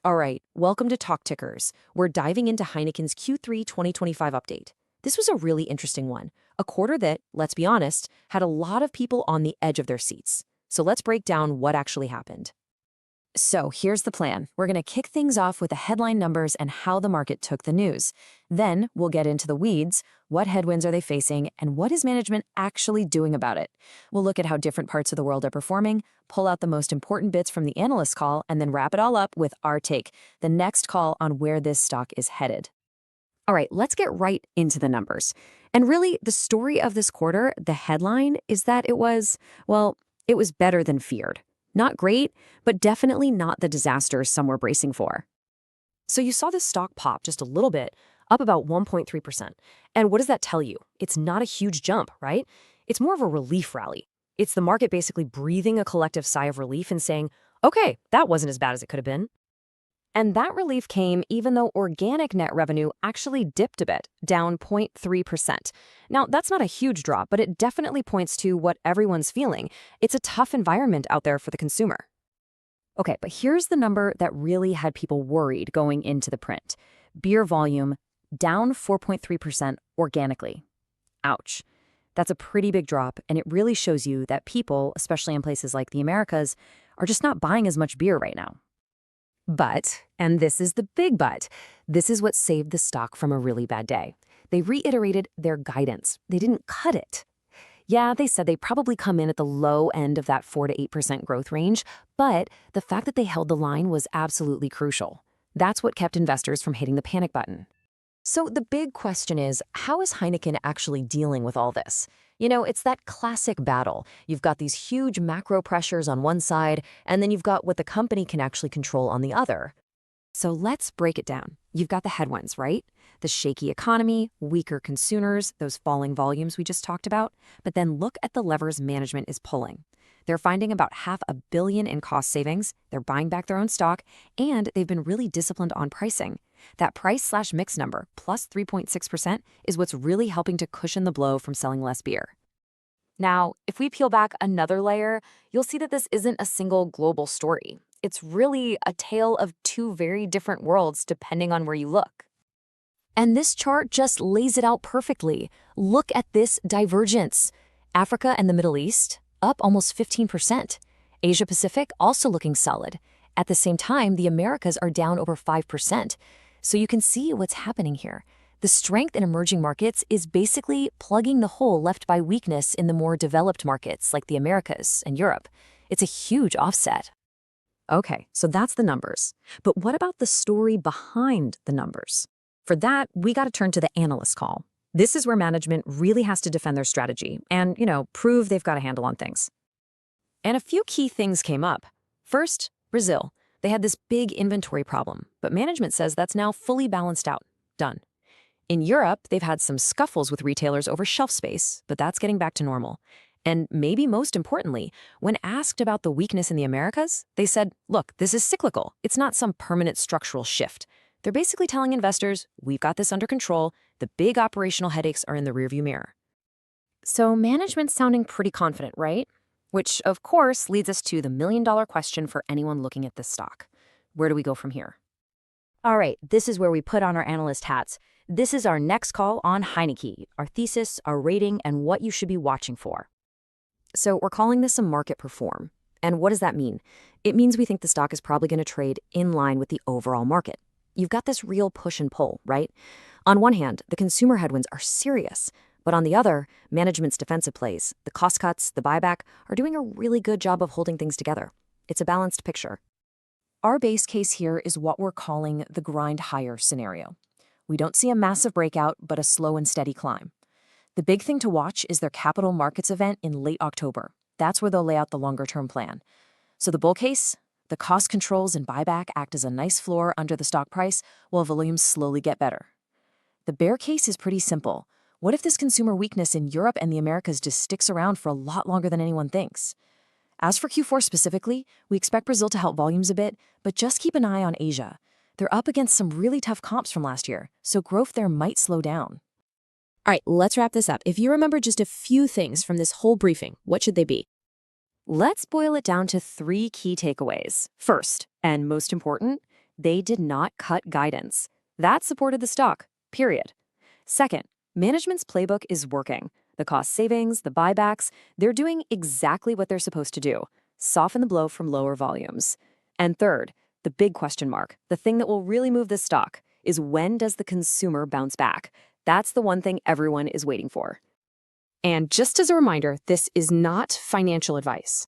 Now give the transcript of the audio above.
All right, welcome to Talk Tickers. We're diving into Heineken's Q3 2025 update. This was a really interesting one, a quarter that, let's be honest, had a lot of people on the edge of their seats. So let's break down what actually happened. So here's the plan. We're going to kick things off with the headline numbers and how the market took the news. Then we'll get into the weeds. What headwinds are they facing, and what is management actually doing about it? We'll look at how different parts of the world are performing, pull out the most important bits from the analyst call, and then wrap it all up with our take, the next call on where this stock is headed. All right, let's get right into the numbers. And really, the story of this quarter, the headline, is that it was better than feared. Not great, but definitely not the disaster some were bracing for. So you saw this stock pop just a little bit, up about 1.3%. And what does that tell you? It's not a huge jump, right? It's more of a relief rally. It's the market basically breathing a collective sigh of relief and saying, okay, that wasn't as bad as it could have been. And that relief came even though organic net revenue actually dipped a bit, down 0.3%. Now, that's not a huge drop, but it definitely points to what everyone's feeling. It's a tough environment out there for the consumer. Okay, but here's the number that really had people worried going into the print. Beer volume down 4.3% organically. Ouch. That's a pretty big drop, and it really shows you that people, especially in places like the Americas, are just not buying as much beer right now. But, and this is the big but, this is what saved the stock from a really bad day. They reiterated their guidance. They didn't cut it. Yeah, they said they'd probably come in at the low end of that 4 to 8% growth range, but the fact that they held the line was absolutely crucial. That's what kept investors from hitting the panic button. So the big question is, how is Heineken actually dealing with all this? It's that classic battle. You've got these huge macro pressures on one side, and then you've got what the company can actually control on the other. So let's break it down. You've got the headwinds, right? The shaky economy, weaker consumers, those falling volumes we just talked about. But then look at the levers management is pulling. They're finding about $500 million in cost savings, they're buying back their own stock, and they've been really disciplined on pricing. That price/mix number, plus 3.6%, is what's really helping to cushion the blow from selling less beer. Now, if we peel back another layer, you'll see that this isn't a single global story. It's really a tale of two very different worlds depending on where you look. And this chart just lays it out perfectly. Look at this divergence. Africa and the Middle East, up almost 15%. Asia Pacific also looking solid. At the same time, the Americas are down over 5%. So you can see what's happening here. The strength in emerging markets is basically plugging the hole left by weakness in the more developed markets like the Americas and Europe. It's a huge offset. Okay, so that's the numbers. But what about the story behind the numbers? For that, we got to turn to the analyst call. This is where management really has to defend their strategy and, prove they've got a handle on things. And a few key things came up. First, Brazil. They had this big inventory problem, but management says that's now fully balanced out. Done. In Europe, they've had some scuffles with retailers over shelf space, but that's getting back to normal. And maybe most importantly, when asked about the weakness in the Americas, they said, look, this is cyclical. It's not some permanent structural shift. They're basically telling investors, we've got this under control. The big operational headaches are in the rearview mirror. So management's sounding pretty confident, right? Which, of course, leads us to the million-dollar question for anyone looking at this stock. Where do we go from here? All right, this is where we put on our analyst hats. This is our next call on Heineken, our thesis, our rating, and what you should be watching for. So we're calling this a market perform. And what does that mean? It means we think the stock is probably going to trade in line with the overall market. You've got this real push and pull, right? On one hand, the consumer headwinds are serious, but on the other, management's defensive plays, the cost cuts, the buyback, are doing a really good job of holding things together. It's a balanced picture. Our base case here is what we're calling the grind higher scenario. We don't see a massive breakout, but a slow and steady climb. The big thing to watch is their capital markets event in late October. That's where they'll lay out the longer-term plan. So the bull case, the cost controls and buyback act as a nice floor under the stock price while volumes slowly get better. The bear case is pretty simple. What if this consumer weakness in Europe and the Americas just sticks around for a lot longer than anyone thinks? As for Q4 specifically, we expect Brazil to help volumes a bit, but just keep an eye on Asia. They're up against some really tough comps from last year, so growth there might slow down. All right, let's wrap this up. If you remember just a few things from this whole briefing, what should they be? Let's boil it down to 3 key takeaways. First, and most important, They did not cut guidance. That supported the stock, period. Second, management's playbook is working. The cost savings, the buybacks, they're doing exactly what they're supposed to do: soften the blow from lower volumes. And third, the big question mark, the thing that will really move this stock, is when does the consumer bounce back? That's the one thing everyone is waiting for. And just as a reminder, this is not financial advice.